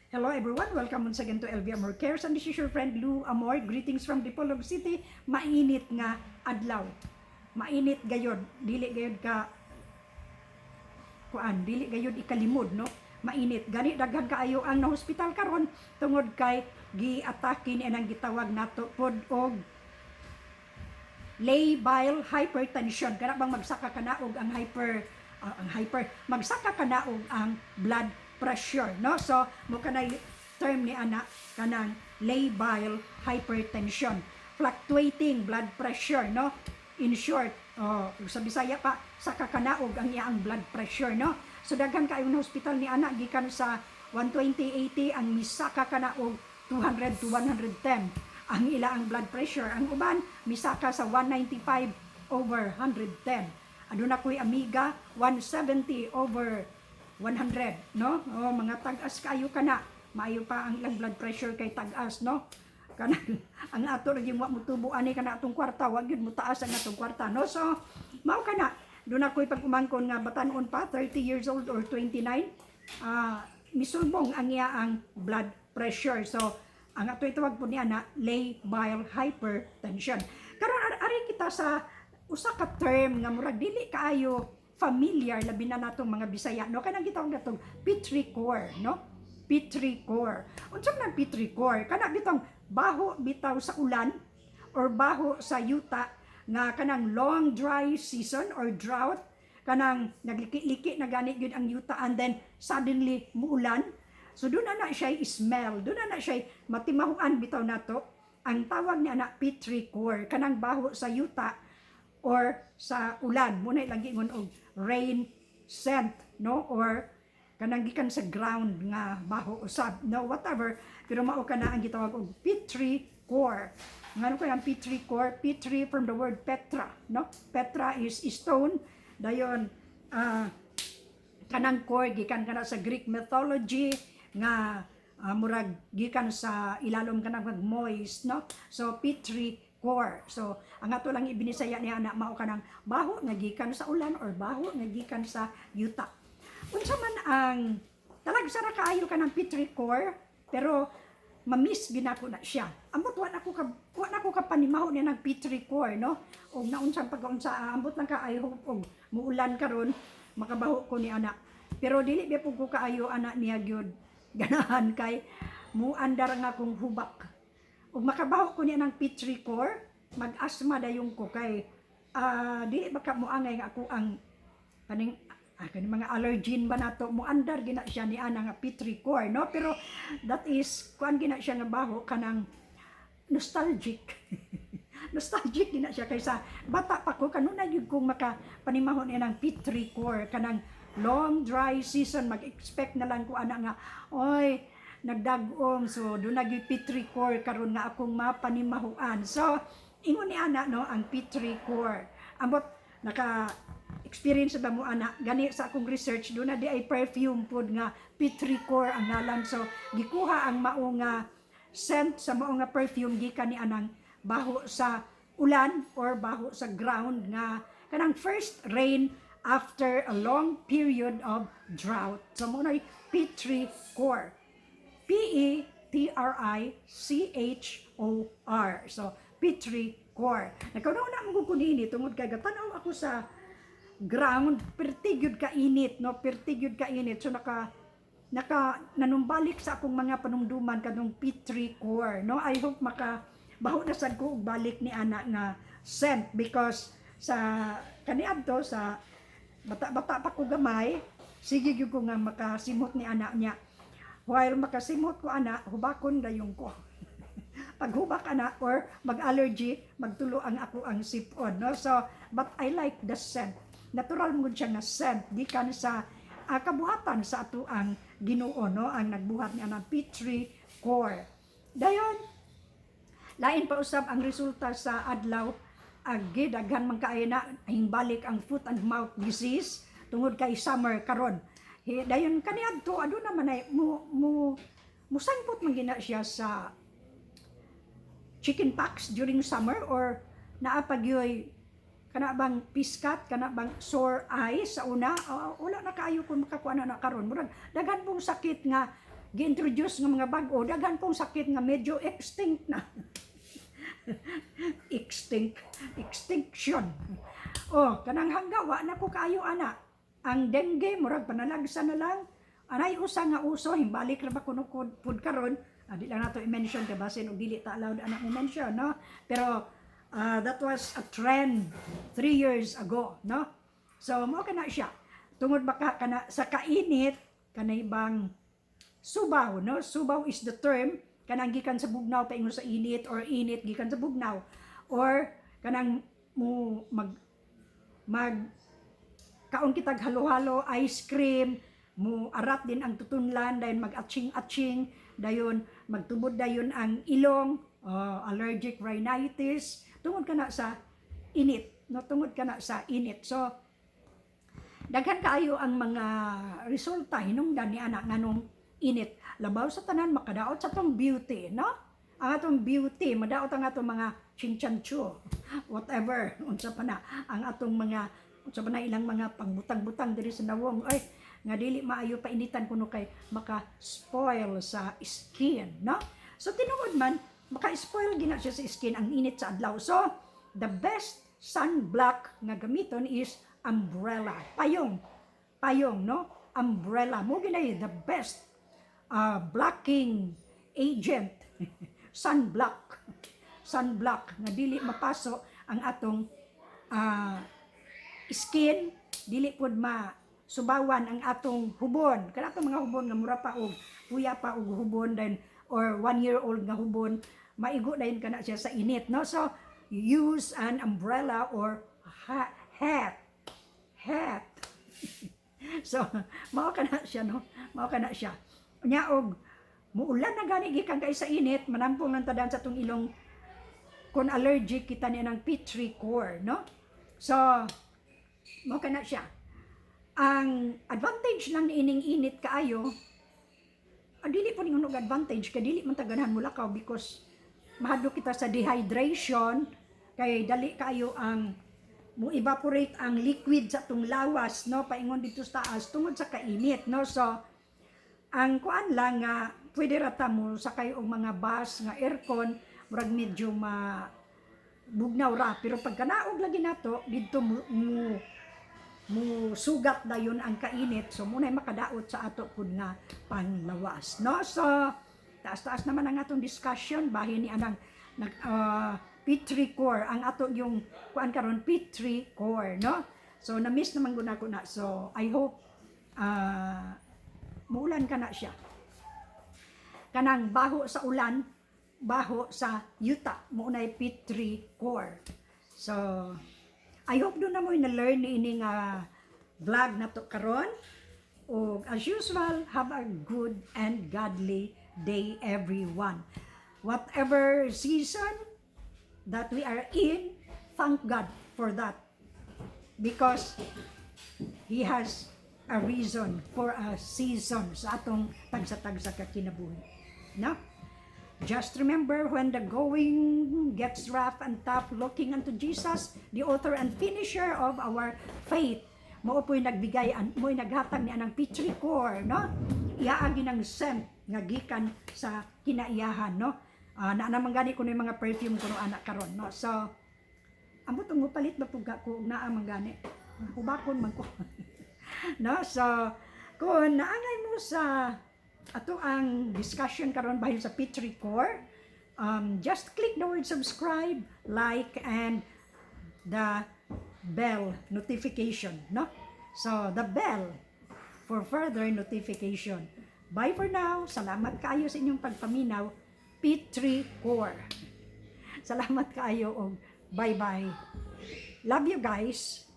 Hello everyone, welcome once again to LV Amor Cares, and this is your friend Lou Amor. Greetings from Dipolog City. Mainit nga adlaw. Mainit gayod, dili gayod ka dili gayod ikalimod, no? Mainit. Gani daghan kaayo ang na hospital karon tungod kay giatake ni anang gitawag nato pod og labile hypertension. Kana bang magsaka kanaog ang magsaka kanaog ang blood pressure, no? So mo kanay term ni ana kanang labile hypertension, fluctuating blood pressure, no? In short, sa Bisaya pa saka kanaog ang iyang blood pressure, no? So daghan kaayo na hospital ni ana gikan sa 120/80 ang misaka kanaog 200 to 110 ang ilaang blood pressure. Ang uban misaka sa 195/110. Aduna ko'y amiga 170/100, no? Mga tag-as kayo kana. Maayo pa ang ilang blood pressure kay tag-as, no? Kana ang ato ra gyud wa mutubo ani kana atong kwarta, wa gyud mo taas ang atong kwarta, no? So mao kana. Doon ako'y pag-umangkon nga batanon pa 30 years old or 29, misulbong ang iya ang blood pressure. So ang ato itawag po niya na labile hypertension. Karon ari kita sa usa ka term nga murag dili kaayo familiar labi na natong mga Bisaya, no? Kanang gitawag natong petrichor, no? Petrichor. Unsa man petrichor? Kana bitong baho bitaw sa ulan or baho sa yuta nga kanang long dry season or drought, kanang nagliki-liki na gani gyud ang yuta and then suddenly muulan. So doon na siya smell, doon na siya matimahuan bitaw nato. Ang tawag niya na petrichor, kanang baho sa yuta or sa ulan, muna lagi ngon og rain scent, no? Or kanang gikan sa ground nga baho usab, no? Whatever, pero mao kana ang gitawag og petrichor. Ngano kay ang petrichor? Petri from the word Petra, no? Petra is stone, dayon kanang core gikan kana sa Greek mythology nga murag gikan sa ilalom kanang moist, no? So petrichor. So ang ato lang ibinisaya niya na mao kanang baho nga gikan sa ulan or baho nga gikan sa yuta. Unsa man ang talagsara kaayo kanang petrichor, pero mamiss ginako na siya. Ambot wa nako ka panimaho ni nang petrichor, no? Og naunsang pagkaunsa ambot lang ka I hope og muulan karon makabaho ko ni anak. Pero dili biya pug ko kaayo anak niya gyud ganahan kay muandar nga akong hubak. Ug makabaho ko niya ng petrichor, mag-asthma dayon ko kay dili baka moangay nga ako ang kaning mga allergen ba nato muandar gina siya ni ana nga petrichor, no? Pero that is kuan gina siya nga baho kanang nostalgic. Nostalgic gina siya kaysa bata pa ko kanuna gyud kong makapanimahon niya ng petrichor kanang long dry season, mag-expect na lang ko ana nga oy nagdag-ong, so doon naging petrichor karon nga akong mapanimahuan. So ingon ni ana, no, ang petrichor ambot naka experience ba mo ana gani sa akong research, doon na di ay perfume pod nga petrichor ang ngalan. So gikuha ang mao nga scent sa mao nga perfume gikan ni anang baho sa ulan or baho sa ground nga kanang first rain after a long period of drought. So mo na petrichor. Petrichor. So petrichor. Nagkauna mo ko nini tungod kay gatanaw ako sa ground, pertigyud ka init, no? Pertigyud ka init. So naka nanumbalik sa akong mga panumduman kadong petrichor, no? I hope baho na sad ko og balik ni ana nga scent because sa kaniadto sa bata pa ko gamay, sige gyud ko nga makasimot ni ana niya. While makasimot ko ana, hubakon dayon ko. Pag hubak ana or mag-allergy, magtulo ang ako ang sipon, no? So but I like the scent. Natural mo siya nga scent gikan sa kabuhatan sa ato ang Ginoo, no? Ang nagbuhat niya ng petrichor. Dayon lain pa usab ang resulta sa adlaw agi daghan man kaayo na hingbalik ang foot and mouth disease tungod kay summer karon. Dayon kaniadto aduna man ay musangpot man gina siya sa chicken pox during summer or naa pagyoy kana bang piskat, kana bang sore eyes sa una, wala na kaayo kung makakuha na karon. Murag daghan pong sakit nga gi-introduce nga mga bag-o, daghan pong sakit nga medyo extinct na. Extinction. Oh, kanang hanggawa na ko kayo ana. Ang dengue murag panalagsa na lang. Anay usa nga uso himbalik ra ba kuno pud karon. Di lang nato i-mention kay basin og dili ta allowed anak mo mention, no? Pero that was a trend 3 years ago, no? So mo kana siya. Tungod baka kana sa kainit kanay bang subaw, no? Subaw is the term kanang gikan sa bugnaw paingon sa init or init gikan sa bugnaw or kanang mo mag kaon kitag halo-halo ice cream mo arat din ang tutunlan dayon mag-atching dayon magtubod dayon ang ilong allergic rhinitis tungod kana sa init, no? Tungod kana sa init. So daghan kaayo ang mga resulta hinungdan ni anak nganong init. Labaw sa tanan makadaot sa atong beauty, no? Ang atong beauty, madaot ang atong mga chinchancho, whatever, unsa pa na, ang atong mga, unsa pa na ilang mga pangbutang-butang diri sa nawong, ay, nga dili maayo painitan kuno kay maka-spoil sa skin, no? So tinuod man, maka-spoil gina siya sa skin ang init sa adlaw. So, the best sunblock nga gamiton is umbrella, payong, no? Umbrella, mo ginay the best blocking agent. sunblock nga dili mapaso ang atong skin, dili pud masubawan ang atong hubon, kana atong mga hubon nga mura pa og puya pa og hubon then or 1-year-old nga hubon maigo dayon kana siya sa init, no? So use an umbrella or hat. So mao kana siya, no? Mao kana siya nya og muulan na gani gikan kay sa init manampong nang tadan sa tong ilong kun allergic kita niya ng petrichor, no? So mo kana siya ang advantage lang ni ining init kaayo dili po ningunog advantage kay dili man taganahan mo lakaw because mahadlo kita sa dehydration kay dali kaayo ang mo evaporate ang liquid sa tong lawas, no? Paingon dito sa taas tungod sa kainit, no? So ang kuan lang nga pwede rata mo sakay og mga bus nga aircon murag medyo bugnaw ra pero pag kanaog lagi nato didto mo sugat dayon ang kainit so munay makadaot sa ato pud nga panlawas, no? So taas-taas naman ang atong discussion bahin ni anang petrichor ang ato yung kuan karon petrichor, no? So na-miss naman gud nako na. So I hope muulan ka na siya. Kanang baho sa ulan, baho sa yuta, maunay petrichor. So, I hope doon na mo na-learn ni ining vlog na to karon. O as usual, have a good and godly day everyone. Whatever season that we are in, thank God for that. Because He has a reason for a season sa atong tagsa-tagsa ka kinabuhi, no? Just remember when the going gets rough and tough, looking unto Jesus, the author and finisher of our faith. Mao po'y nagbigay, mo'y naghatag ni anang petrichor, no? Iaagi ng scent nga gikan sa kinaiyahan, no? Na naman gani kuno yung mga perfume kuno anak karon, no? So ambot ang palit ba pug ko naa man gani. Hubakon man ko. No? So, kung naangay mo sa ato ang discussion karon bahin sa petrichor, just click the word subscribe, like, and the bell notification, no? So, the bell for further notification. Bye for now. Salamat kaayo sa inyong pagpaminaw. petrichor. Salamat kaayo og bye-bye. Love you guys.